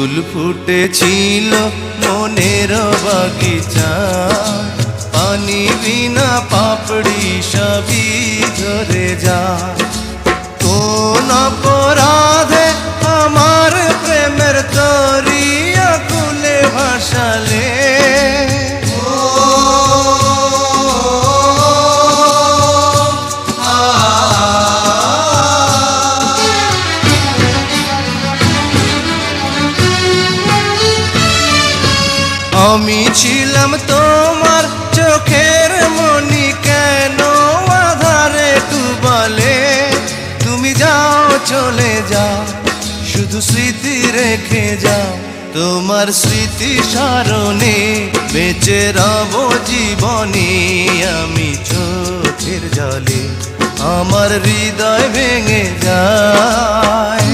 ফুল ফুটেছিল মনের বাগিচা, পানি বিনা পাপড়ি সবই ঝরে যায়। কোন অপরাধে আমার প্রেমের তরি আকুলে ভাসালে, আমি ছিলাম তোমার চোখের মনি, কেন আধারে ডুবালে? তুমি যাও চলে যাও, শুধু স্মৃতি রেখে যাও। তোমার স্মৃতি স্মরণে বেঁচে রব জীবনে আমি চোখের জলে, আমার হৃদয় ভেঙে যায়।